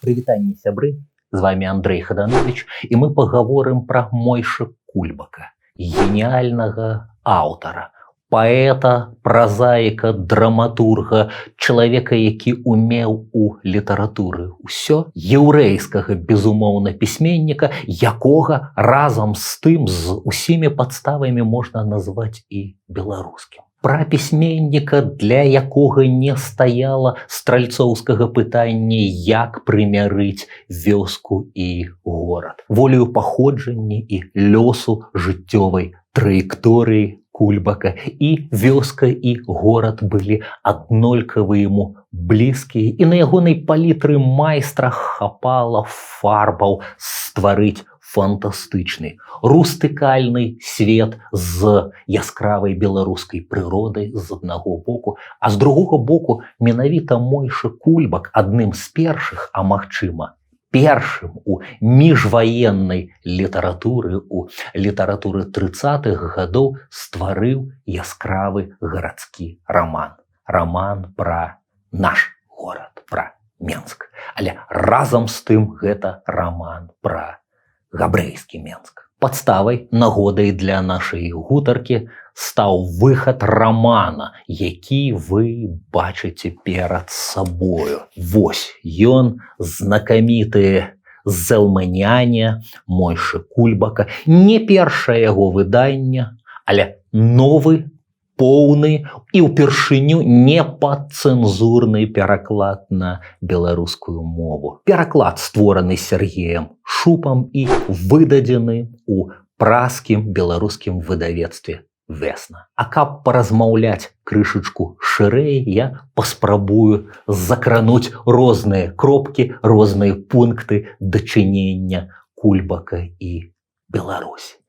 Прывітанне, сябры, з вами Андрей Хаданович, і мы пагаворым пра Мойша Кульбака, геніальнага аўтара, паэта, празаіка, драматурга, чалавека, які умеў у літаратуры ўсё, яўрэйскага, безумоўна, пісьменніка, якога разам з тым з усімі падставамі можна назваць і беларускім. Пра пісьменніка, для якога не стаяла стральцоўскага пытання, як прымярыць вёску і горад. Волею паходжання і лёсу жыццёвай траекторыі Кульбака і вёска і горад былі аднолькава яму блізкія, і на ягонай палітры майстра хапала фарбаў стварыць фантастычны, рустыкальны свет з яскравай беларускай прыродай з аднаго боку, а з другога боку менавіта Мойша Кульбак адным з першых, а магчыма, першым у міжваеннай літаратуры, у літаратуры 30-х гадоў стварыў яскравы гарадскі раман. Раман пра наш горад, пра Менск. Але разам з тым гэта раман пра габрэйскі Менск. Падставай, нагодай для нашай гутаркі стаў выхад рамана, які вы бачыце перад сабою. Вось ён, знакаміты «Зэлманяне» Мойши Кульбака. Не першае яго выданне, але новы, поўны і ўпершыню непадцэнзурны пераклад на беларускую мову. Пераклад створаны Сергеем Шупам і выдадзены у празкім беларускім выдавецтве «Весна». А каб паразмаўляць крышачку шырэй, я паспрабую закрануць розныя кропкі, розныя пункты дачынення Кульбака і Беларусь.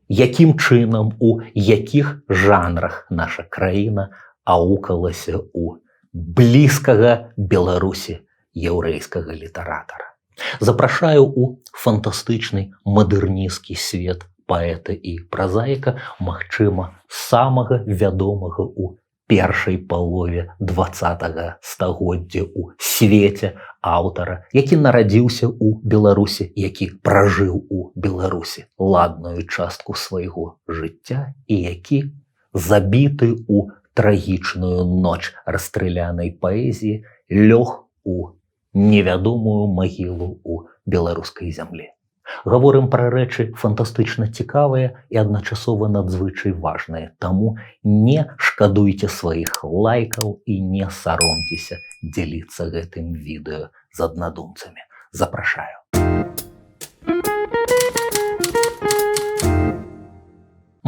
Якім чынам, у якіх жанрах наша краіна аукалася ў блізкага Беларусі яўрэйскага літаратара. Запрашаю у фантастычны мадэрнісцкі свет паэта і празаіка, магчыма, самага вядомага ў першай палове 20-го стагоддзя ў свеце аўтара, які нарадзіўся ў Беларусі, які пражыў у Беларусі ладную частку свайго жыцця і які забіты ў трагічную ноч расстрылянай паэзіі лёг у невядомую магілу ў беларускай зямлі. Гаворым пра рэчы фантастычна цікавыя і адначасова надзвычай важныя, таму не шкадуйце сваіх лайкаў і не саромцеся дзяліцца гэтым відэо з аднадумцамі. Запрашаю.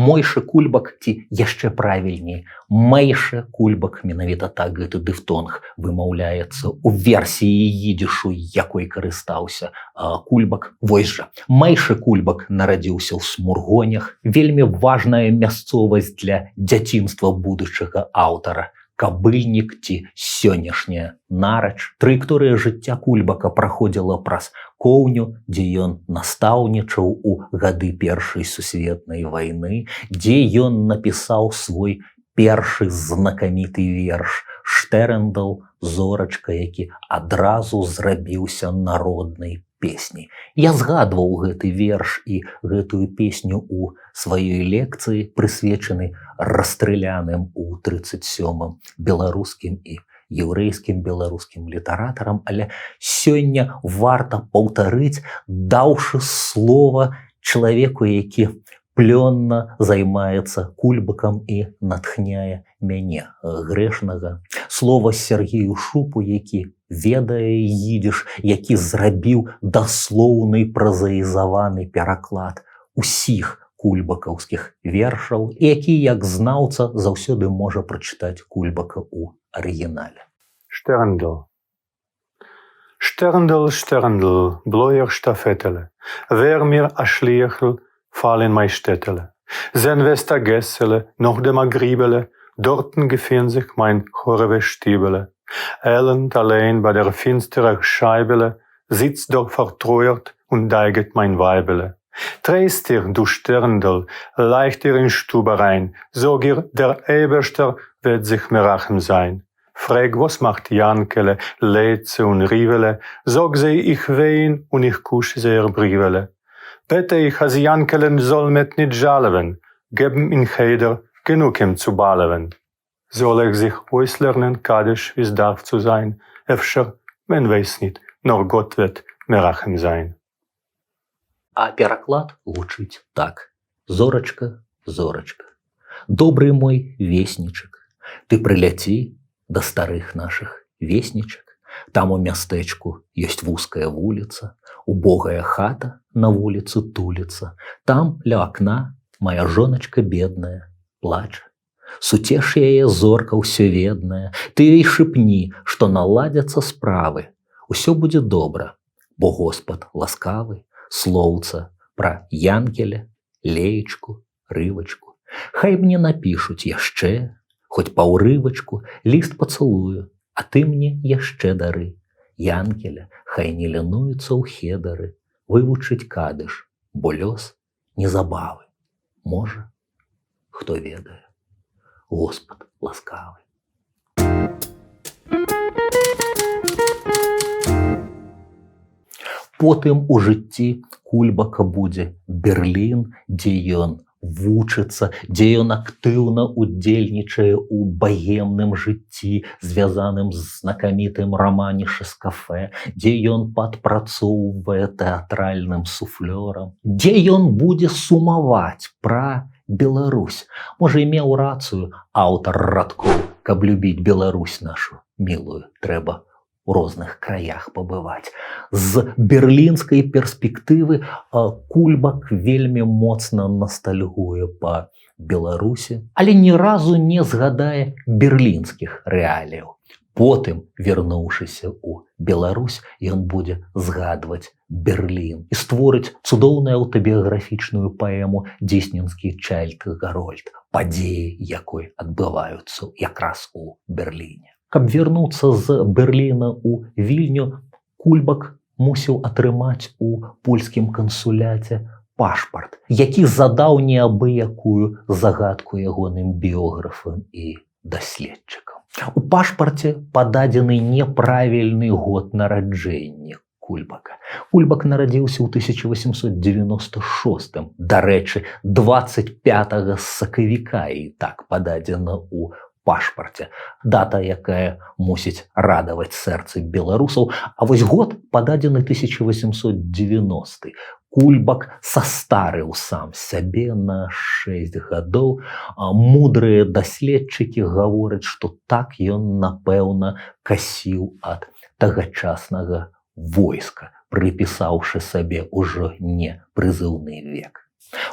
Мойша Кульбак, ці яшчэ правільней, Мэйша Кульбак, менавіта так гэты дыфтонг вымаўляецца ў версіі їдышу, якой карыстаўся Кульбак. Вось жа, Мэйша Кульбак нарадзіўся ў Смургонях, вельмі важная мясцовасць для дзяцінства будучага аўтара. Кабыльнік ці сённяшняя Нарач. Траекторыя жыцця Кульбака праходзіла праз Коўню, дзе ён настаўнічаў у гады Першай сусветнай вайны, дзе ён напісаў свой першы знакаміты верш «Штэрэндал, зорачка», які адразу зрабіўся народнай песняй. Я згадваў гэты верш і гэтую песню ў сваёй лекцыі, прысвечанай расстрыляным у 37-м беларускім і яўрэйскім беларускім літаратарам, але сёння варта паўтарыць, даўшы слова чалавеку, які плённа займаецца Кульбакам і натхняе мяне, грэшнага. Слова Сергею Шупу, які ведае їдыш, які зрабіў даслоўны празаізаваны пераклад усіх кульбакаўскіх вершаў, і які, як знаўца, заўсёды можа прачытаць Кульбака ў арыгінале. Штэрэндал. Штэрэндал, штэрэндал, блоер штафетele. Wer mir aschliechel, fall in mei Städtele. Sen Wester Gessele, noch dem Agribele, dorten gefieren sich mein Chorwe Stiebele. Elend allein bei der finstere Scheibele, sitzt doch vertreuert und deiget mein Weibele. Drehst dir, du Sterndl, leicht dir in Stube rein, sog ihr, der Eberster wird sich merachem sein. Frag, was macht Jankele, Leze und Rivele, sog sie ich wein und ich kusch sehr Brivele. Bete ich, als Jankelen soll mit nicht jalven, geben in Cheder genug ihm zu baleven. Soll er sich auslernen, kadisch, wie's darf zu sein, öfter, man weiß nicht, nur Gott wird Merachem sein. А пераклад гучыць так. Зорачка, зорачка, добрый мой веснічак, ты прыляці да старых нашых веснічак. Там у мястэчку ёсць вузкая вуліца, убогая хата на вуліцы туліца. Там ля акна моя жоначка бедная плача. Суцеш яе зорка ўсё ведная, ты ёй шыпні, што наладзяцца справы. Усё будзе добра, бо Господ ласкавы, слоўца пра Янкеля, Леечку, Рывачку. Хай мне напішуць яшчэ, хоць паўрывачку, ліст пацалую, а ты мне яшчэ дары. Янкеля хай не лянуецца ў хедары, вывучыць кадыш, бо лёс незабавы. Можа, хто ведае, Господ ласкавы. Потым у жыцці Кульбака будзе Берлін, дзе ён вучыцца, дзе ён актыўна удзельнічае ў багемным жыцці, звязаным з знакамітым раманіша з кафе, дзе ён падпрацоўвае тэатральным суфлёрам, дзе ён будзе сумаваць пра Беларусь. Можа, і меў рацыю аўтар радкоў, каб любіць Беларусь нашу мілую, трэба у розных краях пабываць. З берлінскай перспектывы Кульбак вельмі моцна ностальгуе па Беларусі, але ні разу не згадае берлінскіх рэаліяў. Потым, вярнуўшыся ў Беларусь, ён будзе згадваць Берлін і створыць цудоўную аўтабіяграфічную паэму «Дзейсненскі Чайльд Гарольд», падзеі якой адбываюцца якраз у Берліне. Каб вярнуцца з Берліна ў Вільню, Кульбак мусіў атрымаць у польскім кансуляце пашпарт, які задаў неабыякую загадку ягоным біёграфам і даследчыкам. У пашпарце пададзены неправільны год нараджэння Кульбака. Кульбак нарадзіўся ў 1896, дарэчы, 25 сакавіка, і так пададзена ў пашпарце. Дата, якая мусіць радаваць сэрцы беларусаў, а вось год пададзены 1890. Кульбак састарыў сам сябе на 6 гадоў. Мудрыя даследчыкі гавораць, што так ён, напэўна, касіў ад тагачаснага войска, прыпісаўшы сабе ўжо не прызыўны век.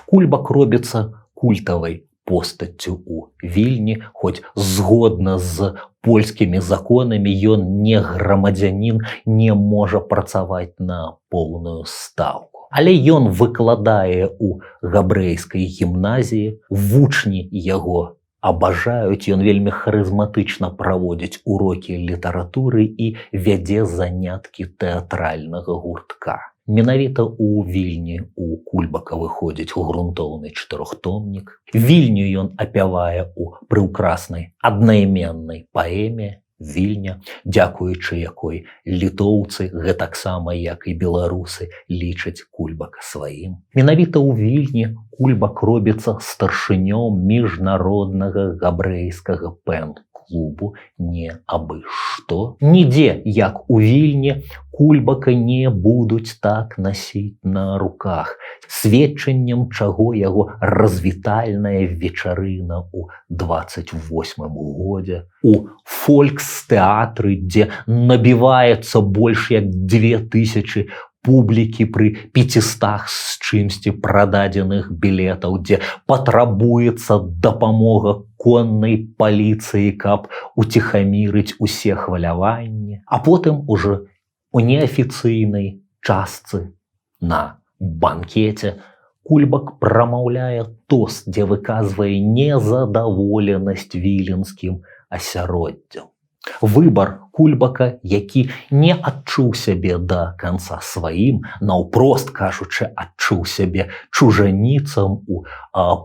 Кульбак робіцца культавай постаццю у Вільні, хоць згодна з польскімі законамі ён не грамадзянін, не можа працаваць на поўную стаўку. Але ён выкладае ў габрэйскай гімназіі, вучні яго абажаюць, ён вельмі харызматычна праводзіць урокі літаратуры і вядзе заняткі тэатральнага гуртка. Менавіта ў Вільні у Кульбака выходзіць грунтоўны 4-томнік. Вільню ён апявае ў прыўкраснай аднайменнай паэме «Вільня», дзякуючы якой літоўцы, гэтаксама як і беларусы, лічаць Кульбака сваім. Менавіта ў Вільні Кульбак робіцца старшынём міжнароднага габрэйскага пэн-клубу не абы што. Нідзе, як у Вільні, Кульбака не будуць так насіць на руках, сведчаннем чаго яго развітальная вечарына ў 28-м годзе, у фолькстэатры, дзе набіваецца больш як 2000 публікі пры 500 з чымсьці прададзеных білетаў, дзе патрабуецца дапамога коннай паліцыі, каб уціхамірыць усе хваляванні. А потым ужо у неафіцыйнай частцы на банкеце Кульбак прамаўляе тост, дзе выказвае незадаволенасць віленскім асяроддзям. Выбар Кульбака, які не адчуў сябе да канца сваім, наўпрост кажучы, адчуў сябе чужаніцам у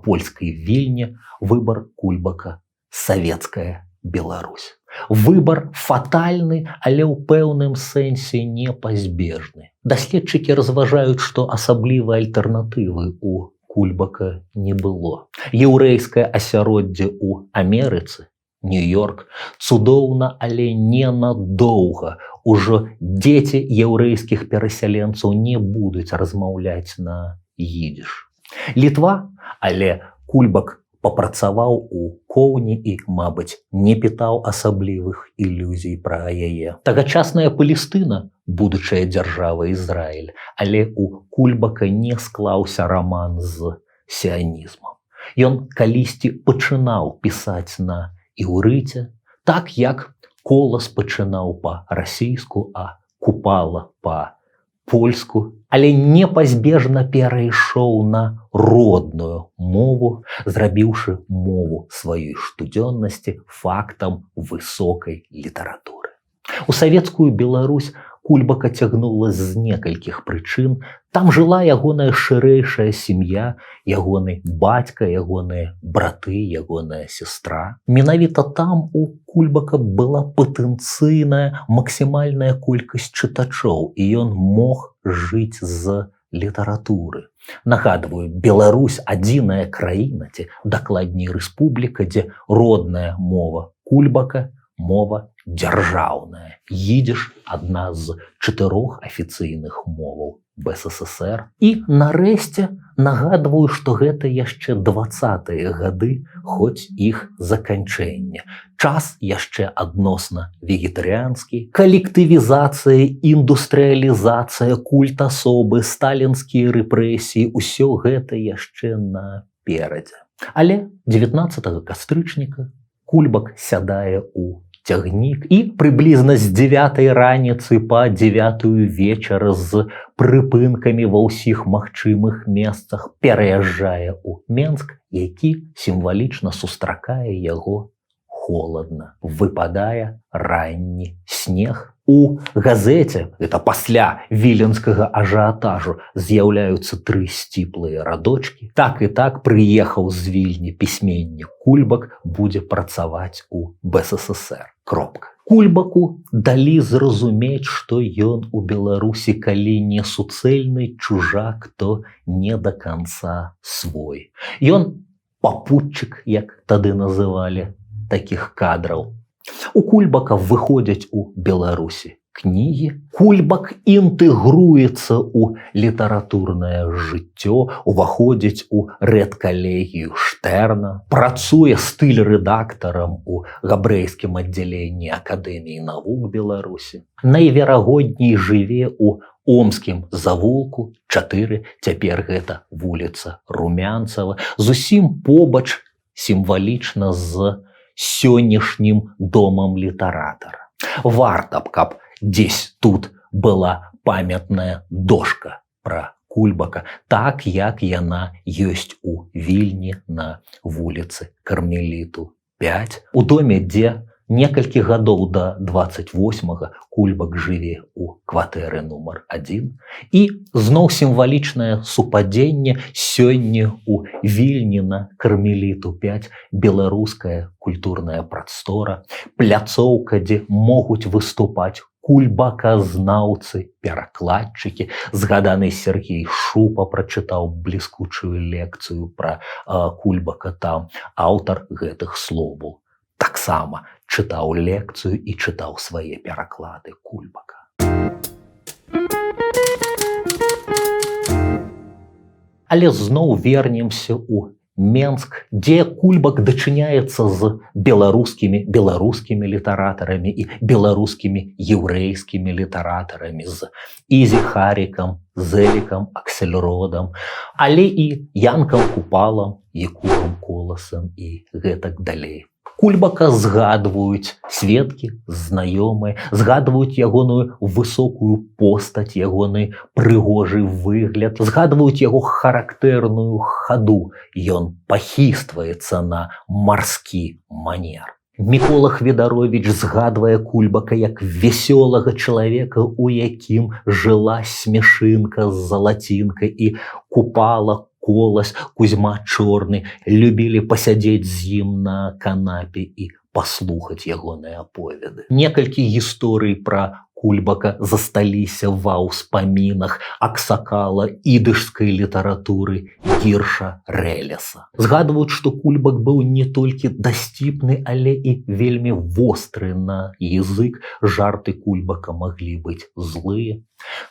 польскай Вільні, выбар Кульбака — савецкая Беларусь. Выбар фатальны, але ў пэўным сэнсе непазбежны. Даследчыкі разважаюць, што асаблівай альтэрнатывы ў Кульбака не было. Яўрэйскае асяроддзе ў Амерыцы, Нью-Йорк, цудоўна, але ненадоўга. Ужо дзеці яўрэйскіх перасяленцаў не будуць размаўляць на їдыш. Літва, але Кульбак папрацаваў у Коўні і, мабыць, не пытаў асаблівых ілюзій пра яе. Тагачасная Палестына, будучая дзяржава Ізраіль, але у Кульбака не склаўся раман з сіянізмам. Ён калісьці пачынаў пісаць на іўрыце, так як Колас пачынаў па-расійску, а Купала па-польску, але непазбежна перайшоў на родную мову, зрабіўшы мову сваёй штодзённасці фактам высокай літаратуры. У савецкую Беларусь Кульбака цягнула з некалькіх прычын. Там жыла ягоная шырэйшая сям'я, ягоны бацька, ягоныя браты, ягоная сестра. Менавіта там у Кульбака была патэнцыйная максімальная колькасць чытачоў, і ён мог жыць з літаратуры. Нагадваю, Беларусь адзіная краіна, ці дакладней рэспубліка, дзе родная мова Кульбака мова дзяржаўная. Їдыш – адна з 4 афіцыйных моваў БССР. І нарэшце нагадваю, што гэта яшчэ 20-е гады, хоць іх заканчэнне. Час яшчэ адносна вегетарыанскі. Калектывізацыя, індустрыялізацыя, культ асобы, сталінскія рэпрэсіі – усё гэта яшчэ наперадзе. Але 19 кастрычніка Кульбак сядае ў цягнік і прыблізна з 9 раніцы па 9 вечара з прыпынкамі ва ўсіх магчымых месцах пераязджае ў Менск, які сімвалічна сустракае яго холадна. Выпадае ранні снег. У газеце, это пасля віленскага ажыятажу, з'яўляюцца 3 сціплыя радочкі. Так і так прыехаў з Вільні пісьменнік Кульбак, будзе працаваць у БССР. Кропка. Кульбаку далі зразумець, што ён у Беларусі калі не суцэльны чужак, то не да канца свой. Ён папутчык, як тады называлі такіх кадраў. У Кульбака выходзяць у Беларусі кнігі. Кульбак інтэгруецца ў літаратурнае жыццё, уваходзіць у рэдкалегію Штэрна, працуе стыль-рэдактарам у габрэйскім аддзяленні Акадэміі навук Беларусі. Найверагодней жыве ў Омскім завулку 4, цяпер гэта вуліца Румянцава, зусім побач сімвалічна з сённяшнім домам літаратара. Варта б, каб дзесь тут была памятная дошка пра Кульбака, так як яна ёсць у Вільні на вуліцы Кармеліту 5. У доме, дзе некалькі гадоў да 28-га Кульбак жыве ў кватэры нумар 1. І зноў сімвалічнае супадзенне. Сёння у Вільні на Кармеліту 5 беларуская культурная прастора, пляцоўка, дзе могуць выступаць кульбаказнаўцы, перакладчыкі. Згаданы Сергей Шупа прачытаў бліскучую лекцыю пра Кульбака там. Аўтар гэтых словаў таксама чытаў лекцыю і чытаў свае пераклады Кульбака. Але зноў вернемся ў Менск, дзе Кульбак дачыняецца з беларускімі літаратарамі і беларускімі яўрэйскімі літаратарамі, з Ізі Харікам, Зэлікам Аксельродам, але і Янкам Купалам, Якубам Коласам і гэтак далей. Кульбака згадваюць сведкі, знаёмыя, згадваюць ягоную высокую постаць, ягоны прыгожы выгляд, згадваюць яго характэрную хаду. Ён пахістваецца на марскі манер. Мікола Хведаровіч згадвае Кульбака як весёлага чалавека, у якім жыла смешынка з залацінкай, і Купала, Колас, Кузьма Чорны любілі пасядзець з ім на канапе і паслухаць ягоныя аповеды. Некалькі гісторый пра Кульбака засталіся ва ўспамінах аксакала ідышскай літаратуры Гірша Рэлеса. Згадваюць, што Кульбак быў не толькі дасціпны, але і вельмі востры на язык. Жарты Кульбака маглі быць злыя.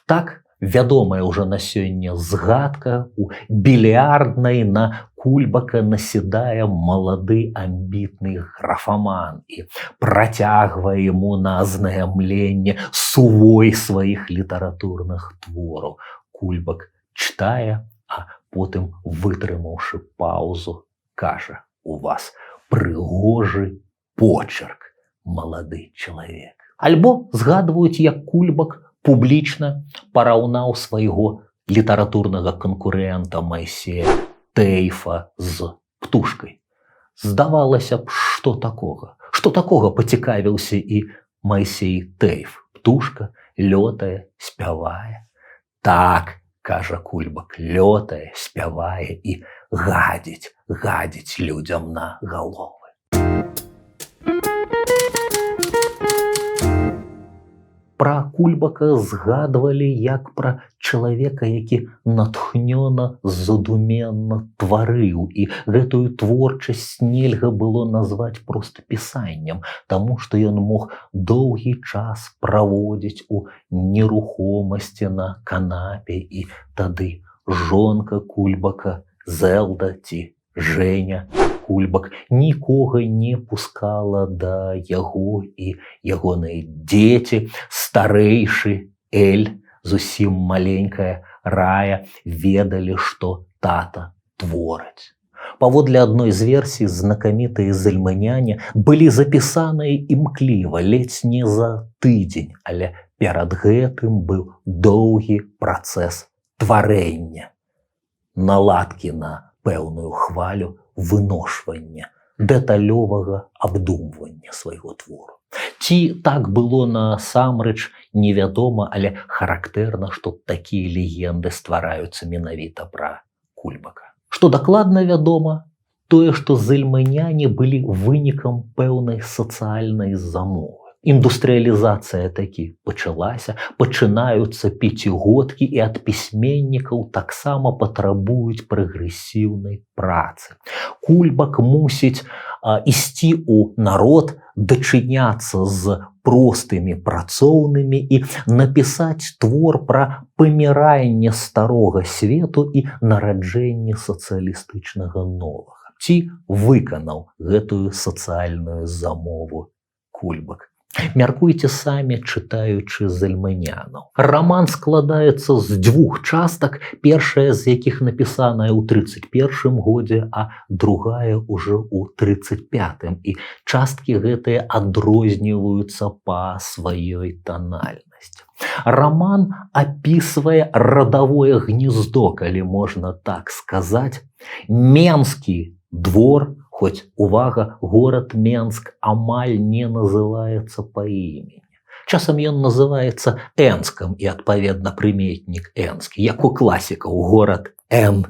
Так, вядомая ўжо на сёння згадка у більярднай на Кульбака насідае малады амбітны графаман і працягвае яму на азнайамленне сувой сваіх літаратурных твораў. Кульбак чытае, а потым, вытрымаўшы паўзу, кажа: «У вас прыгожы почерк, малады чалавек». Альбо згадваюць, як Кульбак публічна параўнаў свайго літаратурнага канкурэнта Майсея Тэйфа з птушкай. Здавалася б, што такога? Што такога, пацікавіўся і Майсей Тэйф. Птушка лётае, спявае. Так, кажа Кульбак, лётае, спявае і гадзіць людзям на галовы. Пра Кульбака згадвалі як пра чалавека, які натхнёна, задуменна тварыў, і гэтую творчасць нельга было назваць проста пісаннем, таму што ён мог доўгі час праводзіць у нерухомасці на канапе, і тады жонка Кульбака, Зэлда ці Жэня Кульбак, нікога не пускала да яго, і ягоныя дзеці, старэйшы Эль, зусім маленькая Рая, ведалі, што тата твораць. Паводле адной з версій, знакамітыя зальманяне былі запісаныя імкліва, ледзь не за тыдзень, але перад гэтым быў доўгі працэс тварэння, наладкі на пэўную хвалю выношвання, дэталёвага абдумвання свайго твору. Ці так было насамрэч, невядома, але характэрна, што такія легенды ствараюцца менавіта пра Кульбака. Што дакладна вядома, тое, што зальманяне былі вынікам пэўнай сацыяльнай замовы. Індустрыялізацыя такі пачалася, пачынаюцца пяцігодкі, і ад пісьменнікаў таксама патрабуюць прагрэсіўнай працы. Кульбак мусіць ісці ў народ, дачыняцца з простымі працоўнымі і напісаць твор пра паміранне старога свету і нараджэнне сацыялістычнага новага. Ці выканаў гэтую сацыяльную замову Кульбак? Мяркуйце самі, чытаючы зальманянаў. Раман складаецца з двух частак, першая з якіх напісаная ў 31 годзе, а другая ўжо ў 35-м. І часткі гэтыя адрозніваюцца па сваёй танальнасці. Раман апісвае радавое гнездо, калі можна так сказаць. Менскі двор, хоць, увага, горад Менск амаль не называецца па імені. Часам ён называецца Энскам, і, адпаведна, прыметнік Энскі, як у класікаў горад Эн.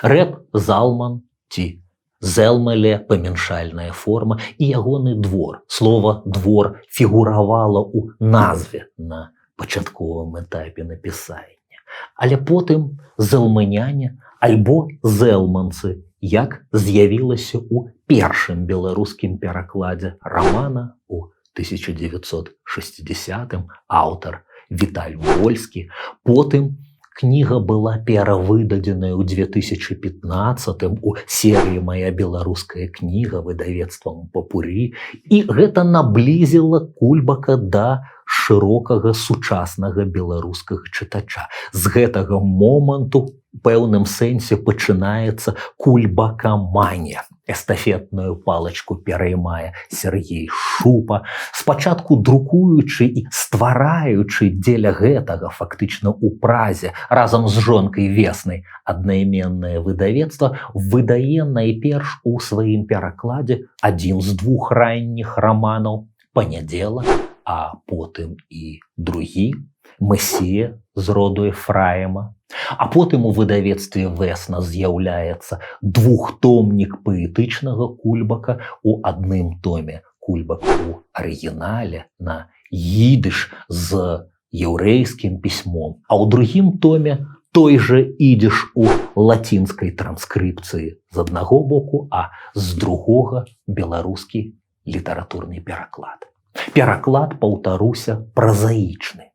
Рэп Залман ці Зэлмэле, памяншальная форма, і ягоны двор. Слова «двор» фігуравала ў назве на пачатковым этапе напісання. Але потым зэлманяне альбо зэлманцы, як з'явілася ў першым беларускім перакладзе рамана ў 1960-м аўтар Віталь Вольскі. Потым кніга была перавыдадзеная ў 2015-м у серыі «Мая беларуская кніга» выдавецтвам Папурі, і гэта наблізіла Кульбака да шырокага сучаснага беларускага чытача. З гэтага моманту у пэўным сэнсе пачынаецца кульбакаманія. Эстафетную палачку пераймае Сергей Шупа, спачатку друкуючы і ствараючы дзеля гэтага фактычна ў Празе разам з жонкай Веснай аднайменнае выдавецтва, выдае найперш у сваім перакладзе адзін з двух ранніх раманаў «Панядзелак», а потым і другі «Месія» з роду Ефраіма. А потым у выдавецтве Весна з'яўляецца двухтомнік паэтычнага Кульбака, у адным томе кульбак у арыгінале на ідыш з яўрэйскім пісьмом, а ў другім томе той жа ідыш у лацінскай транскрыпцыі з аднаго боку, а з другога беларускі літаратурны пераклад. Пераклад, паўтаруся, празаічны.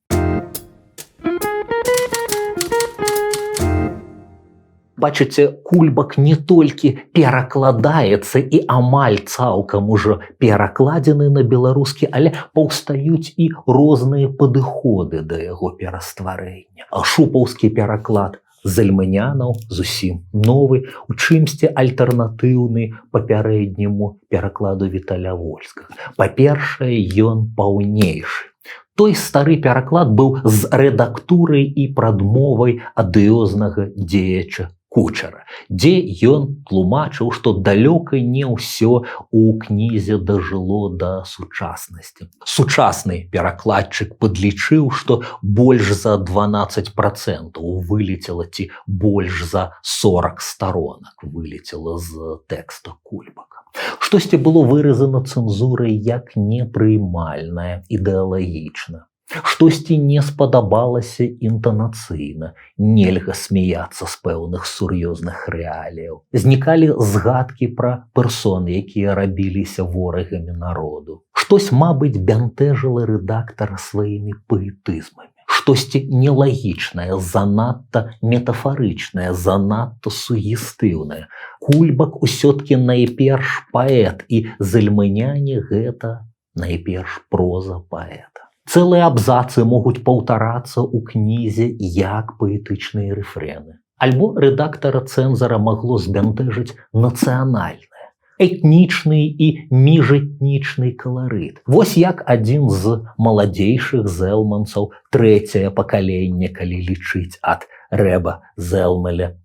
Бачыце, кульбак не толькі перакладаецца і амаль цалкам ужо перакладзены на беларускі, але паўстаюць і розныя падыходы да яго перастварэння. А шупаўскі пераклад Зальманянаў зусім новы, у чымсьці альтэрнатыўны папярэдняму перакладу Віталя Вольскага. Па-першае, ён паўнейшы. Той стары пераклад быў з рэдактурай і прадмовай адыёзнага дзеяча Кучара, дзе ён тлумачыў, што далёка не ўсё у кнізе дажыло да сучаснасці. Сучасны перакладчык падлічыў, што больш за 12% вылецела ці больш за 40 старонак вылецела з тэкста кульбака. Штосьці было выразана цэнзурай як непрыймальнае, ідэалагічна. Штосьці не спадабалася інтанацыйна, нельга смяяцца з пэўных сур'ёзных рэаліяў. Знікалі згадкі пра персоны, якія рабіліся ворагамі народу. Штось, мабыць, бянтэжыла рэдактара сваімі паэтызмамі. Штосьці нелагічнае, занадта метафарычнае, занадта сугестыўнае. Кульбак усё-ткі найперш паэт, і Зальманяне гэта найперш проза паэта. Цэлыя абзацы могуць паўтарацца ў кнізе як паэтычныя рэфрэны. Альбо рэдактара-цэнзара магло збянтэжыць нацыянальнае, этнічны і міжэтнічны каларыт. Вось як адзін з маладзейшых зэлманцаў, трэцяе пакаленне, калі лічыць ад Рэба Зэлмаля,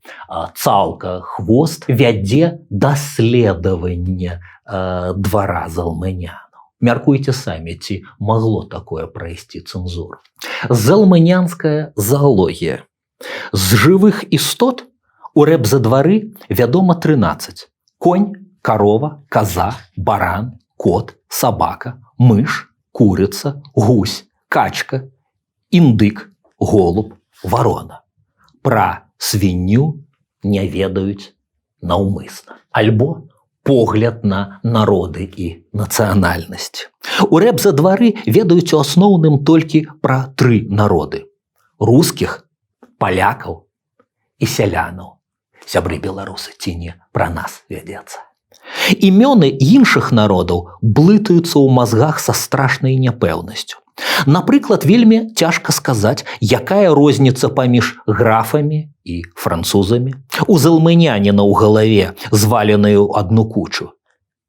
Цалка Хвост вядзе даследаванне двара Зэлманян. Мяркуйце самі, ці магло такое прайсці цэнзуру. Зэлманянская заалогія. З жывых істот у рэбзадвары вядома 13. Конь, карова, каза, баран, кот, сабака, мыш, курыца, гусь, качка, індык, голуб, варона. Пра свінню не ведаюць наўмысна. Альбо погляд на народы і нацыянальнасць. У рэбзадвары ведаюць у асноўным толькі пра 3 народы. Рускіх, палякаў і сялянаў. Сябры беларусы, ці не пра нас вядзецца. Імёны іншых народаў блытаюцца ў мазгах са страшнай няпэўнасцю. Напрыклад, вельмі цяжка сказаць, якая розніца паміж графамі і французамі. У Зэлманяніна ў галаве зваленыя ў адну кучу.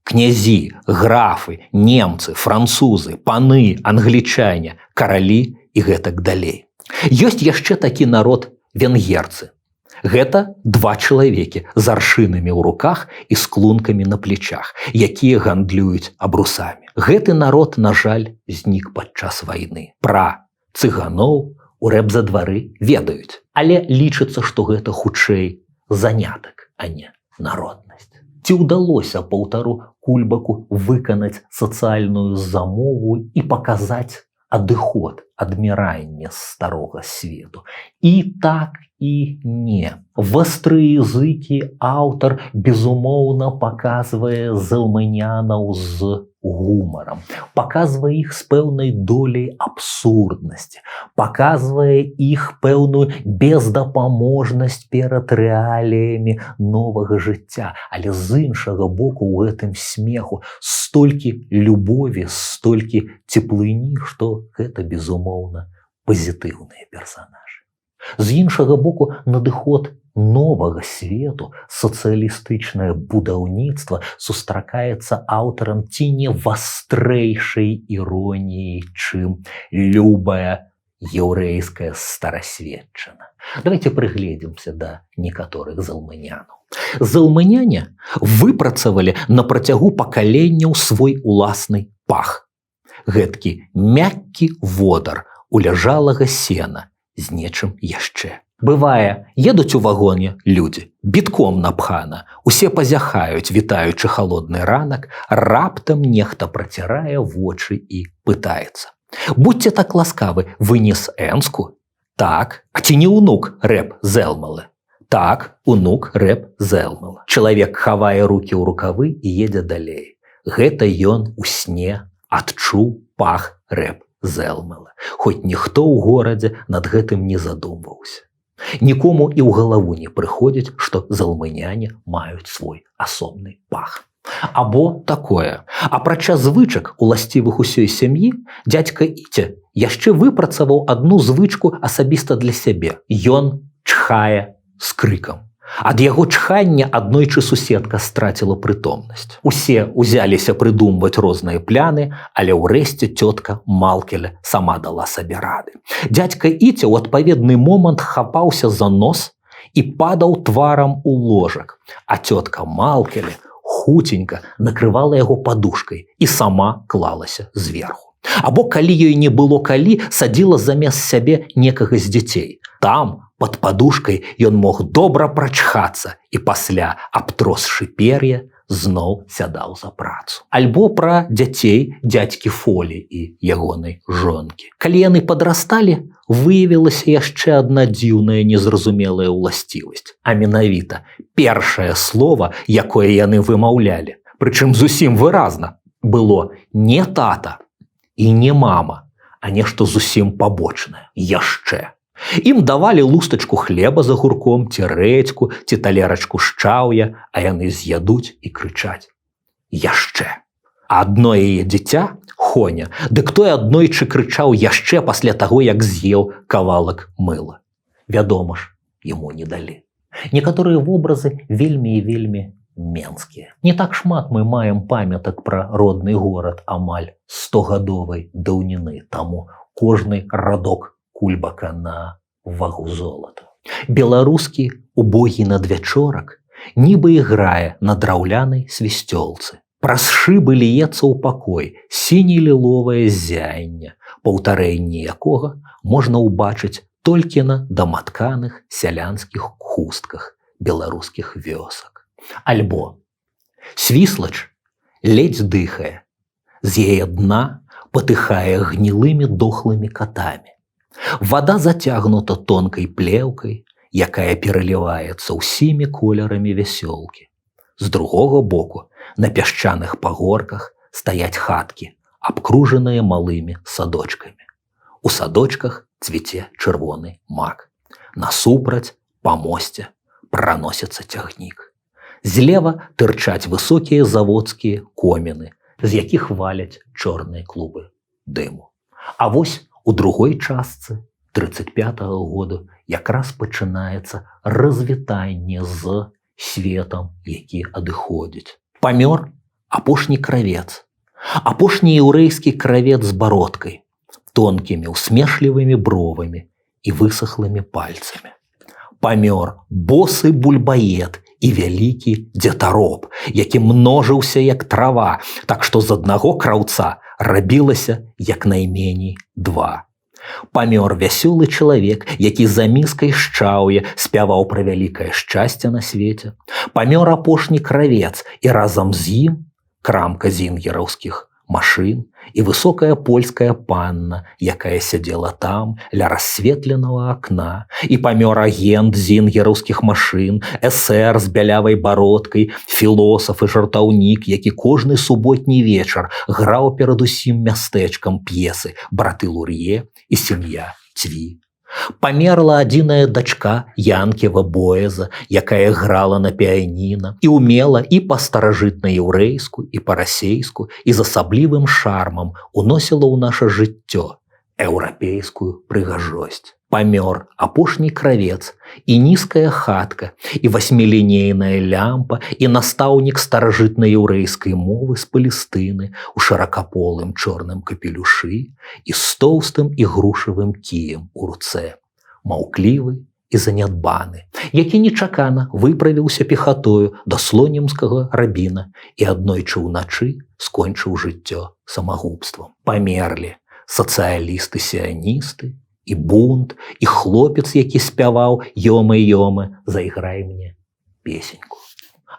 Князі, графы, немцы, французы, паны, англічане, каралі і гэтак далей. Ёсць яшчэ такі народ венгерцы. Гэта 2 чалавекі з аршынамі ў руках і з клункамі на плечах, якія гандлююць абрусамі. Гэты народ, на жаль, знік падчас вайны. Пра цыганоў у рэбзадвары ведаюць, але лічыцца, што гэта хутчэй занятак, а не народнасць. Ці ўдалося паўтару кульбаку выканаць сацыяльную замову і паказаць адыход, адміранне з старога свету? І так, і не. Вастрыязыкі аўтар, безумоўна, паказвае Зэлманянаў з гумарам, паказвае іх з пэўнай доляй абсурднасці, паказвае іх пэўную бездапаможнасць перад рэаліямі новага жыцця. Але з іншага боку ў гэтым смеху столькі любові, столькі цеплыні, што гэта, безумоўна, пазітыўныя персанажы. З іншага боку, надыход новага свету, сацыялістычнае будаўніцтва сустракаецца аўтарам ці не вастрэйшай іроніяй, чым любая яўрэйская старасветчына. Давайте прыгледзімся да некаторых зэлманянаў. Зэлманяне выпрацавалі на працягу пакаленняў свой уласны пах. Гэткі мяккі водар уляжалага сена, з нечым яшчэ. Бывае, едуць у вагоне людзі, бітком напхана, усе пазяхаюць, вітаючы халодны ранак, раптам нехта працірае вочы і пытаецца: «Будьце так ласкавы, вы не з Энску?» «Так, а ці не унук Рэп Зэлмалы?» «Так, унук Рэп Зэлмала». Чалавек хавае рукі ў рукавы і едзе далей. Гэта ён у сне адчуў пах Рэп Зэлмала, хоць ніхто ў горадзе над гэтым не задумваўся. Нікому і ў галаву не прыходзіць, што залмыняне маюць свой асобны пах. Або такое. Апрача звычак, уласцівых усёй сям'і, дзядзька Іця яшчэ выпрацаваў адну звычку асабіста для сябе. Ён чхае з крыкам. Ад яго чхання аднойчы суседка страціла прытомнасць. Усе ўзяліся прыдумваць розныя пляны, але ўрэшце цётка Малкеля сама дала сабе рады. Дзядзька Іця ў адпаведны момант хапаўся за нос і падаў тварам у ложак, а цётка Малкеля хуценька накрывала яго падушкай і сама клалася зверху. Або калі ёй не было калі, садзіла замест сябе некага з дзяцей. Там, пад падушкай, ён мог добра прачхацца і пасля, абтросшы пер'е, зноў сядаў за працу. Альбо пра дзяцей дзядзькі Фолі і ягонай жонкі. Калі яны падрасталі, выявілася яшчэ адна дзіўная незразумелая ўласцівасць. А менавіта, першае слова, якое яны вымаўлялі, прычым зусім выразна, было не тата і не мама, а нешта зусім пабочнае – яшчэ. Ім давалі лустачку хлеба з агурком, ці рэдзьку, ці талерачку шчаўя, а яны з'ядуць і крычаць: «Яшчэ!» А адно яе дзіця, Хоня, дык той аднойчы крычаў яшчэ пасля таго, як з'еў кавалак мыла. Вядома ж, яму не далі. Некаторыя вобразы вельмі і вельмі менскія. Не так шмат мы маем памятак пра родны горад амаль 100-гадовай даўніны, таму кожны радок кульбака на вагу золата. Беларускі убогі надвячорак нібы іграе на драўлянай свісцёлцы. Праз шыбы ліецца ў пакой сіне-ліловае ззянне, паўтарэнне якога можна ўбачыць толькі на даматканых сялянскіх хустках беларускіх вёсак. Альбо свіслач ледзь дыхае, з яе дна патыхае гнілымі дохлымі катамі. Вада зацягнута тонкай плеўкай, якая пераліваецца ўсімі колерамі вясёлкі. З другога боку, на пясчаных пагорках стаяць хаткі, абкружаныя малымі садочкамі. У садочках цвіце чырвоны мак. Насупраць, па мосце, праносіцца цягнік. Злева тырчаць высокія заводскія коміны, з якіх валяць чорныя клубы дыму. А вось у другой частцы 35-го году якраз пачынаецца развітанне з светам, які адыходзіць. Памёр апошні кравец. Апошні яўрэйскі кравец з бародкай, тонкімі усмешлівымі бровамі і высахлымі пальцамі. Памёр босы бульбаед і вялікі дзетароб, які множыўся як трава, так што з аднаго краўца рабілася як найменей 2. Памёр вясёлы чалавек, які за міскай шчаўя спяваў пра вялікае шчасце на свеце. Памёр апошні кравец, і разам з ім крамка зінгераўскіх машын і высокая польская панна, якая сядзела там ля рассветленага акна, і памёр агент зінгераўскіх машын, эсэр з бялявай бародкай, філосаф і жартаўнік, які кожны суботні вечар граў перад усім мястэчкам п'есы «Браты Лур'е» і «Сям'я Цві». Памерла адзіная дачка Янкева Бояза, якая грала на піяніна і умела і па-старажытна-яўрэйску, і па-расейску, і з асаблівым шармам уносіла ў наша жыццё еўрапейскую прыгажосць. Памёр апошні кравец, і нізкая хатка, і 8-лінейная лямпа, і настаўнік старажытна-яўрэйскай мовы з Палестыны у шыракаполым чорным капелюшы і з тоўстым і грушавым кіем у руцэ, маўклівы і занядбаны, які нечакана выправіўся пехатою да слонімскага рабіна і аднойчы ўначы скончыў жыццё самагубствам. Памерлі сацыялісты-сіяністы і бунт, і хлопец, які спяваў «Ёмы-ёмы, зайграй мне песеньку».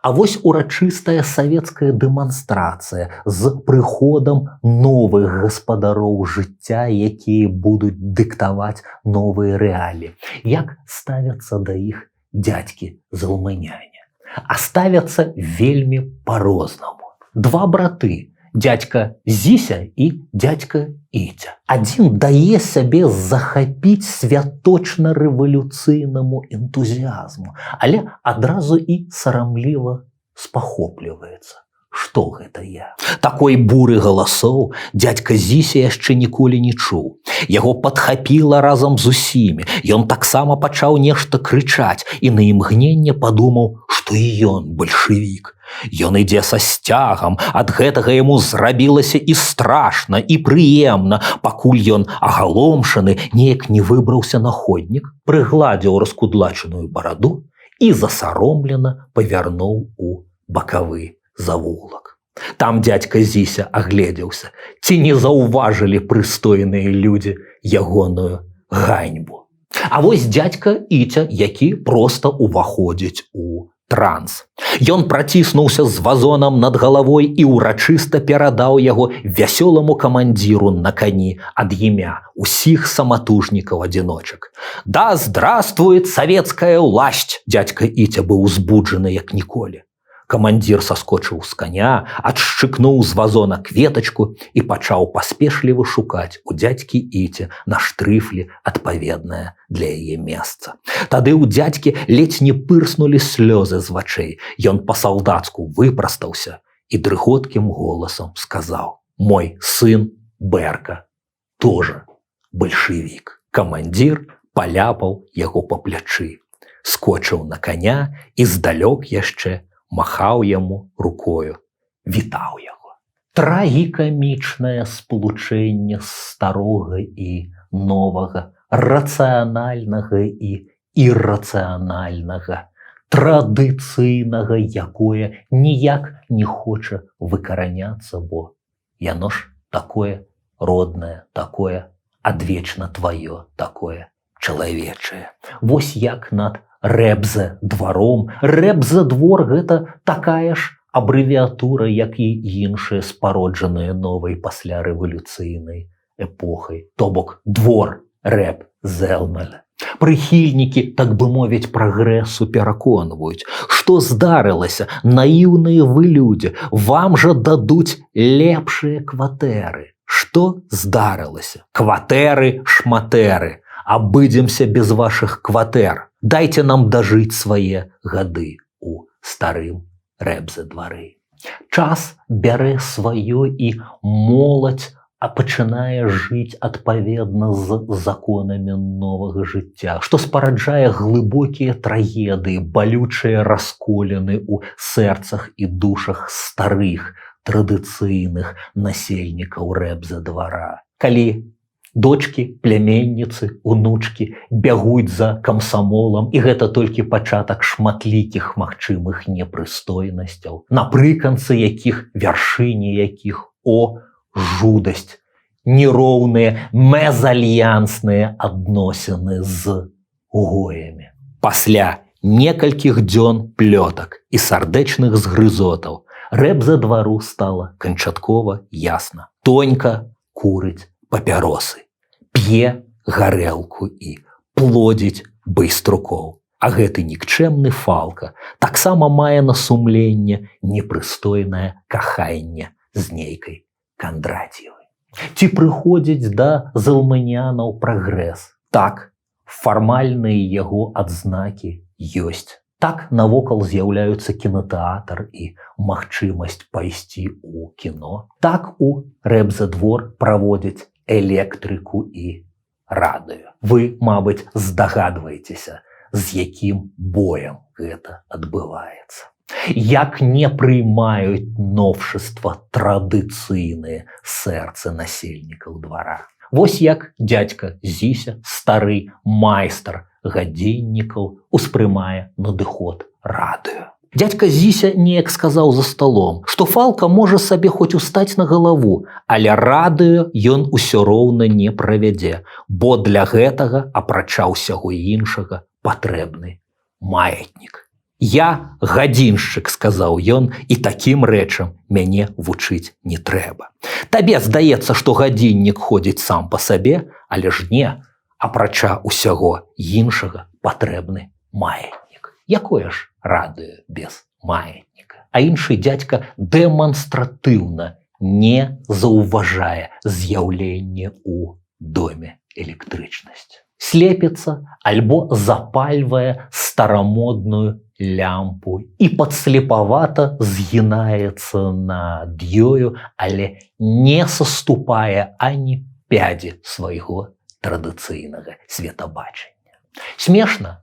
А вось урачыстая савецкая дэманстрацыя з прыходам новых гаспадароў жыцця, якія будуць дыктаваць новыя рэаліі. Як ставяцца да іх дзядзькі-залмыняне? А ставяцца вельмі па-рознаму. Два браты, дядька Зіся і дядька Іця. Адзін дае сябе захапіць святочна-рэвалюцыйнаму энтузіязму, але адразу і сарамліва спахопліваецца. Што гэта я? Такой буры галасоў дядька Зіся яшчэ ніколі не чуў. Яго падхапіла разам з усімі. Ён таксама пачаў нешта крычаць і на імгненне падумаў, што і ён бальшавік. Ён ідзе са сцягам, ад гэтага яму зрабілася і страшна, і прыемна, пакуль ён, агаломшаны, неяк не выбраўся на ходнік, прыгладзіў раскудлачаную бараду і засаромлена павярнуў у бакавы завулак. Там дядька Зіся агледзеўся, ці не заўважылі прыстойныя людзі ягоную ганьбу. А вось дядька Іця, які проста ўваходзіць у транс. Ён праціснуўся з вазонам над галавой і ўрачыста перадаў яго вясёламу камандзіру на кані ад імя усіх саматужнікаў-адзіночак. «Да здравствует советская власть!» Дядька Іця быў узбуджаны як ніколі. Камандзір саскочыў з каня, адшчыкнуў з вазона кветачку і пачаў паспешліва шукаць у дзядзькі Іці на штрыфлі адпаведнае для яе месца. Тады ў дзядзькі ледзь не пырснулі слёзы з вачэй. Ён па-салдацку выпрастаўся і дрыготкім голасам сказаў: «Мой сын Бэрка тоже бальшавік». Камандзір паляпаў яго па плячы, скочыў на каня і здалёк яшчэ махаў яму рукою, вітаў яго. Трагікамічнае спалучэнне старога і новага, рацыянальнага і іррацыянальнага, традыцыйнага, якое ніяк не хоча выкараняцца, бо яно ж такое роднае, такое адвечна тваё, такое чалавечае. Вось як над рэбзе-дваром. Рэбзе-двор – гэта такая ж абрэвіатура, як і іншыя спароджаныя новай паслярэвалюцыйнай эпохай. То бок двор рэб-зэлмэля. Прыхільнікі, так бы мовіць, прагрэсу пераконваюць, што здарылася, наіўныя вы людзі, вам жа дадуць лепшыя кватэры. Што здарылася? Кватэры-шматэры. Абыдземся без вашых кватэр. Дайце нам дажыць свае гады у старым рэбзе-двары. Час бярэ сваё і моладзь пачынае жыць адпаведна з законамі новага жыцця, што спараджае глыбокія трагедыі, балючыя расколіны ў сэрцах і душах старых традыцыйных насельнікаў рэбзе-двара. Калі дочкі, пляменніцы, унучкі бягуць за камсамолам, і гэта толькі пачатак шматлікіх магчымых непрыстойнасцяў, напрыканцы якіх, вяршыні якіх, о, жудасць, нероўныя мезальянсныя адносіны з гоямі. Пасля некалькіх дзён плётак і сардэчных згрызотаў рэбзе-двару стала канчаткова ясна. Тонька курыць папяросы, п'е гарэлку і плодзіць байструкоў. А гэты нікчэмны Фалка таксама мае на сумленне непрыстойнае каханне з нейкай Кандраціевай. Ці прыходзіць да залманянаў прагрэс? Так, фармальныя яго адзнакі ёсць. Так навокал з'яўляюцца кінотэатр і магчымасць пайсці ў кіно. Так у рэбзе-двор праводзяць электрыку і радыё. Вы, мабыць, здагадваецеся, з якім боем гэта адбываецца. Як не прыймаюць новшыства традыцыйныя сэрцы насельнікаў двара. Вось як дядька Зіся, стары майстар гадзіннікаў, успрымае надыход радыё. Дядька Зіся неяк сказаў за сталом, што фалка можа сабе хоць устаць на галаву, але радыё ён усё роўна не правядзе, бо для гэтага, апрача ўсяго іншага, патрэбны маятнік. Я гадзіншчык, сказаў ён, і такім рэчам мяне вучыць не трэба. Табе здаецца, што гадзіннік ходзіць сам па сабе, але ж не, апрача ўсяго іншага патрэбны маятнік. Якое ж радыё без маятніка? А іншы дзядзька дэманстратыўна не заўважае з'яўленне ў доме электрычнасці. Слепіцца альбо запальвае старамодную лямпу і падслепавата згінаецца над ёю, але не саступае ані пядзі свайго традыцыйнага светабачання. Смешна?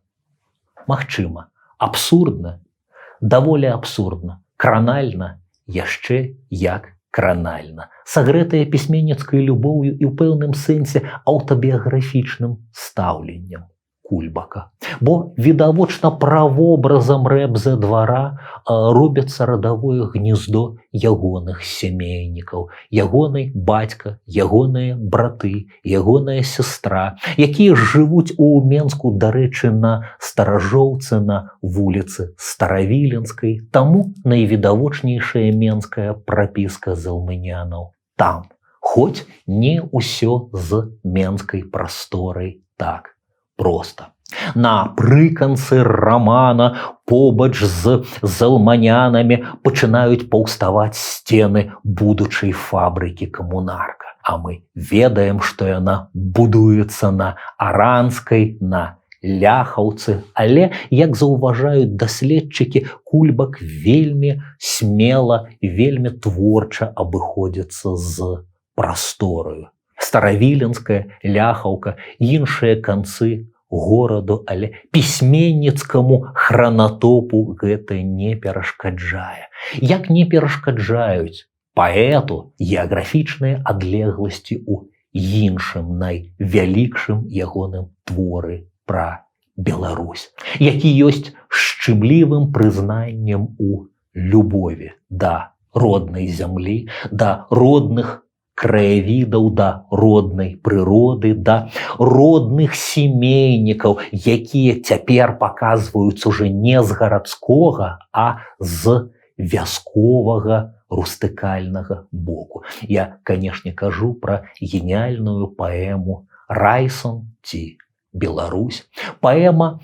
Магчыма. Абсурдна? Даволі абсурдна. Кранальна? Яшчэ як кранальна. Сагрэтая пісьменніцкай любоўю і ў пэўным сэнсе аўтабіяграфічным стаўленнем Кульбака. Бо відавочна правобразам рэбза двара робіцца радавое гнездо ягоных сямейнікаў, ягонай бацька, ягоныя браты, ягоная сястра, якія жывуць у Менску, дарэчы, на Старажоўцы на вуліцы Старавіленскай. Таму найвідавочнейшая менская прапіска залмынянаў там. Хоць не ўсё з менскай прасторай так проста. Напрыканцы рамана побач з залманянамі пачынаюць паўставаць сцены будучай фабрыкі «Камунарка». А мы ведаем, што яна будуецца на Аранскай, на Ляхаўцы, але, як заўважаюць даследчыкі, Кульбак вельмі смела і вельмі творча абыходзіцца з прастораю. Старавіленская, Ляхаўка, іншыя канцы гораду, але пісьменніцкаму хранатопу гэта не перашкаджае. Як не перашкаджаюць паэту геаграфічныя адлегласці ў іншым найвялікшым ягоным творы пра Беларусь, які ёсць шчымлівым прызнаннем у любові да роднай зямлі, да родных краявідаў, да роднай прыроды, да родных семейнікаў, якія цяпер паказваюць уже не з гарадскога, а з вясковага рустыкальнага боку. Я, канешне, кажу пра геніяльную паэму «Райсон» ці «Беларусь». Паэма,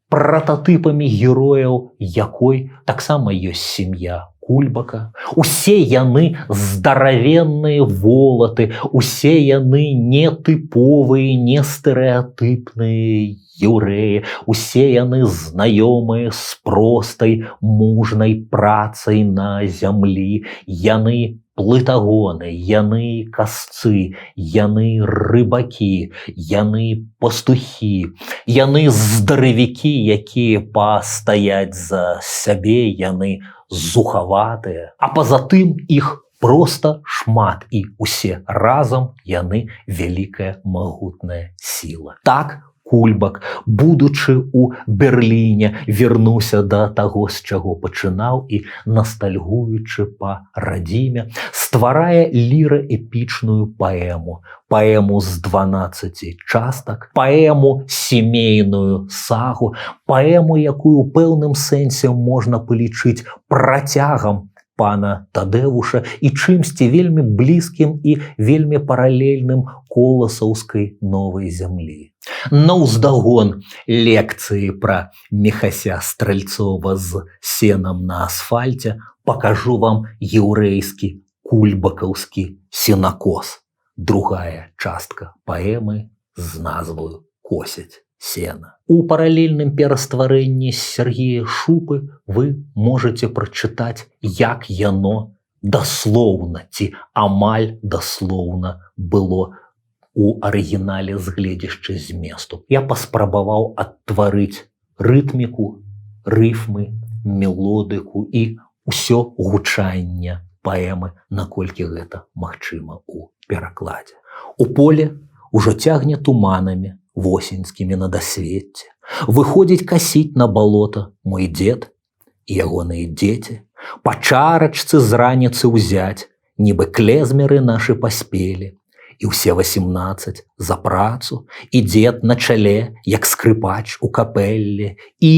прататыпамі герояў якой таксама ёсць сям'я Кульбака. Усе яны здаравенныя волаты, усе яны нетыповыя, не стэрэатыпныя еўрэі, усе яны знаёмыя з простай мужнай працай на зямлі, яны плытагоны, яны касцы, яны рыбакі, яны пастухі, яны здаравікі, якія пастаяць за сябе, яны зухаватыя, а па-затым іх проста шмат, і усе разам яны вялікая магутная сіла. Так Кульбак, будучы ў Берліне, вернуўся да таго, з чаго пачынаў, і, ностальгуючы па радзіме, стварае ліраэпічную паэму, паэму з 12 частак, паэму сямейную сагу, паэму, якую ў пэўным сэнсе можна палічыць працягам пана Тадэвуша і чымсьці вельмі блізкім і вельмі паралельным коласаўскай новай зямлі. Наўздагон лекцыі пра Міхася Стральцова з сенам на асфальце пакажу вам еўрэйскі кульбакаўскі сенакос. Другая частка паэмы з назваю «Косяць сена». У паралельным перастварэнні Сергея Шупы вы можете прачытаць, як яно даслоўна ці амаль даслоўна было у арыгінале з гледзяшча зместу. Я паспрабаваў адтварыць рытміку, рыфмы, мелодыку і ўсё гучанне паэмы, наколькі гэта магчыма у перакладзе. У поле ўжо цягне туманамі восеньскімі на дасвеце. Выходзіць касіць на балота мой дзед і ягоныя дзеці па чарачцы з раніцы ўзяць, нібы клезмеры нашы паспелі. І ўсе 18 за працу, і дзед на чале, як скрыпач у капэлле, і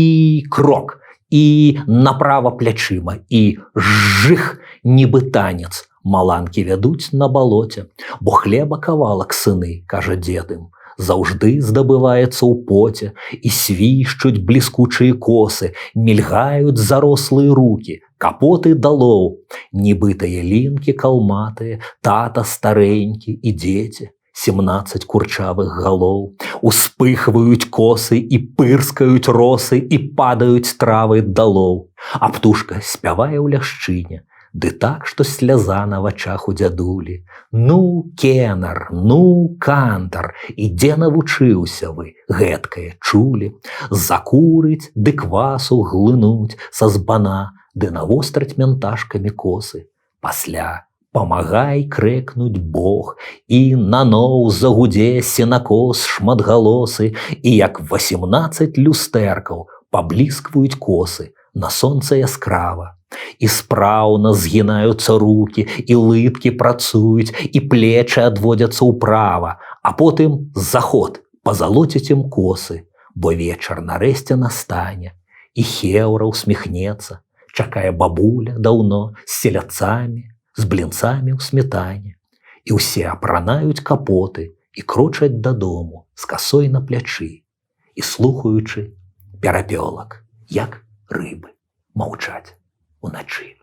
крок, і направа плячыма, і жых, нібы танец. Маланкі вядуць на балоце, бо хлеба кавалак сыны, кажа дзед ім, заўжды здабываецца ў поце, і свішчуць бліскучыя косы, мільгаюць зарослыя рукі, капоты далоў, нібытыя лінкі калматыя, тата старэнькі і дзеці, 17 курчавых галоў, успыхваюць косы і пырскаюць росы і падаюць травы далоў. А птушка спявае ў ляшчыне, ды так, што сляза на вачах у дзядулі. Ну, кенар, ну, кантар, і дзе навучыўся вы, гэткае чулі? Закурыць, ды квасу глынуць са збана, ды навостраць мянташкамі косы. Пасля памагай крэкнуць Бог, і наноў загудзе сенакос шматгалосы, і як 18 люстэркаў пабліскваюць косы, на сонца яскрава. І спраўна згінаюцца рукі, і лыткі працуюць, і плечы адводзяцца ўправа, а потым заход, пазалоціць ім косы, бо вечар нарэшце настане, і Хеўра усміхнецца, чакае бабуля даўно з селядцамі, з блінцамі ў сметане. І ўсе апранаюць капоты і крочаць дадому з касой на плячы, і слухаючы перапёлак, як рыбы маўчаць уначы.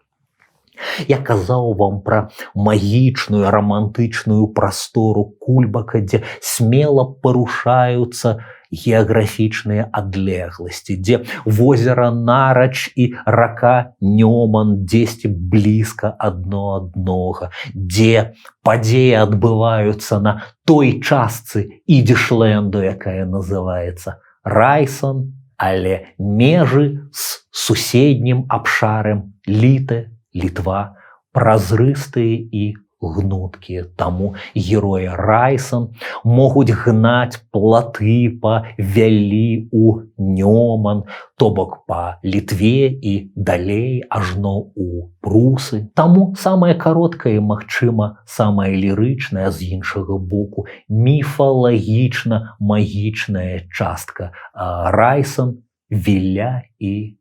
Я казаў вам пра магічную рамантычную прастору Кульбака, дзе смела парушаюцца геаграфічныя адлегласці, дзе возера Нарач і рака Нёман дзесьці блізка адно аднога, дзе падзеі адбываюцца на той частцы Ідзішленду, якая называецца Райсан, але межы з суседнім абшарам Літва празрыстыя і гнуткія. Таму героі Райсан могуць гнаць платы па вялі ў Нёман, то бок па Літве і далей ажно ў Прусы. Таму самае кароткае, магчыма, самае лірычнае, з іншага боку, міфалагічна-магічная частка Райсан, Віля і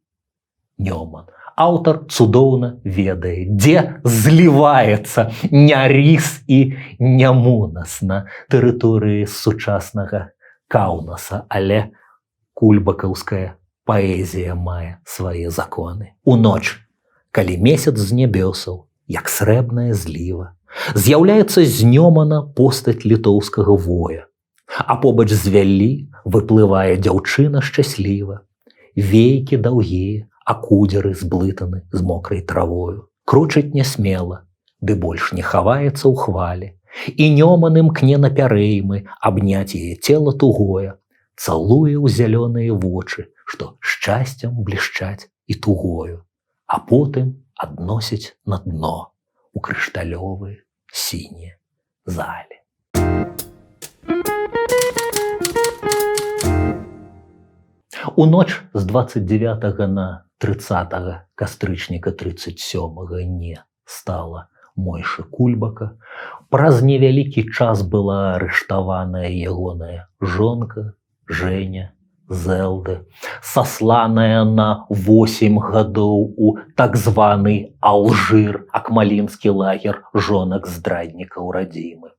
Нёман. Аўтар цудоўна ведае, дзе зліваецца Нярыс і Нямунас на тэрыторыі сучаснага Каўнаса, але кульбакаўская паэзія мае свае законы. У ноч, калі месяц з нябёсаў, як срэбная зліва, з'яўляецца з Нёмана постаць літоўскага воя, а побач з Вяллі выплывае дзяўчына шчасліва, вейкі даўгія, а кудзеры зблытаны з мокрай травою. Крочыць нясмела, ды больш не хаваецца ў хвалі, і Нёман імкне на пярэймы абняць яе цела тугое, цалуе ў зялёныя вочы, што шчасцем блішчаць і тугою, а потым адносіць на дно у крышталёвыя сінія залі. У ноч з 29 на 30 кастрычніка 37-го не стала Мойшы Кульбака. Праз невялікі час была арыштаваная ягоная жонка Женя Зэлды, сасланая на 8 гадоў у так званы Алжыр, акмалінскі лагер жонак здраднікаў радзімы.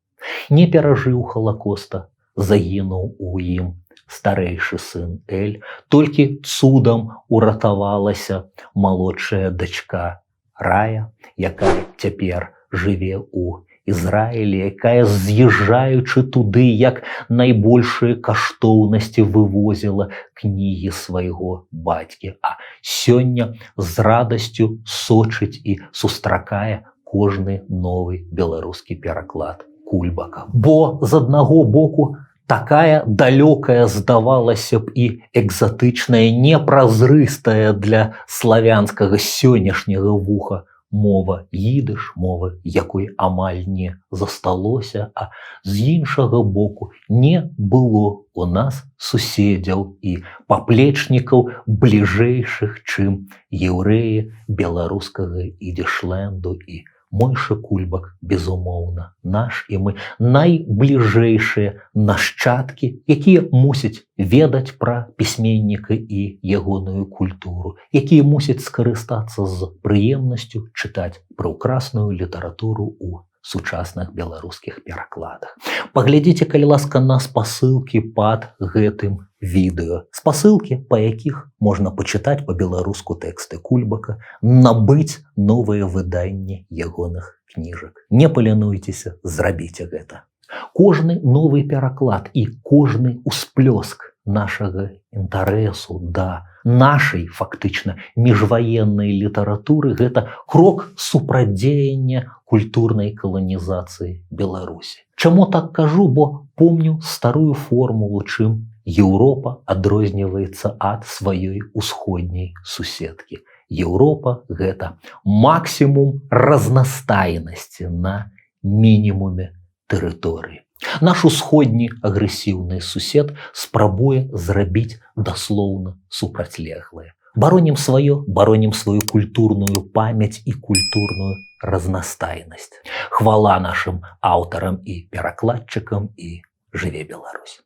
Не перажыў Халакоста, загінуў у ім старэйшы сын Эль, толькі цудам уратавалася малодшая дачка Рая, якая цяпер жыве ў Ізраілі, якая, з'язджаючы туды, як найбольшыя каштоўнасці вывозіла кнігі свайго бацькі, а сёння з радасцю сочыць і сустракае кожны новы беларускі пераклад Кульбака. Бо з аднаго боку такая далёкая, здавалася б, і экзатычная, непразрыстая для славянскага сённяшняга вуха мова їдиш, мови, якої амаль не засталося, а з іншого боку не было у нас суседзяў і паплечнікаў бліжэйшых, чым еўрэі беларускага ідзішленду. І Мойша Кульбак, безумоўна, наш, і мы найбліжэйшыя нашчадкі, якія мусяць ведаць пра пісьменніка і ягоную культуру, якія мусяць скарыстацца з прыемнасцю чытаць прыўкрасную літаратуру ў сучасных беларускіх перакладах. Паглядзіце, калі ласка, на спасылкі пад гэтым відэо. Спасылкі, па якіх можна пачытаць па-беларуску тэксты Кульбака, набыць новыя выданні ягоных кніжак. Не палянуйцеся, зрабіце гэта. Кожны новы пераклад і кожны ўсплёск нашага інтарэсу да нашай, фактычна, міжваеннай літаратуры – гэта крок супрацьдзеяння культурнай каланізацыі Беларусі. Чаму так кажу? Бо помню старую формулу, чым Еўропа адрозніваецца ад сваёй усходняй суседкі. Еўропа – гэта максімум разнастайнасці на мінімуме тэрыторыі. Наш усходні агрэсіўны сусед спрабуе зрабіць даслоўна супрацьлеглае. Баронім сваю культурную памяць і культурную разнастайнасць. Хвала нашым аўтарам і перакладчыкам, і жыве Беларусь!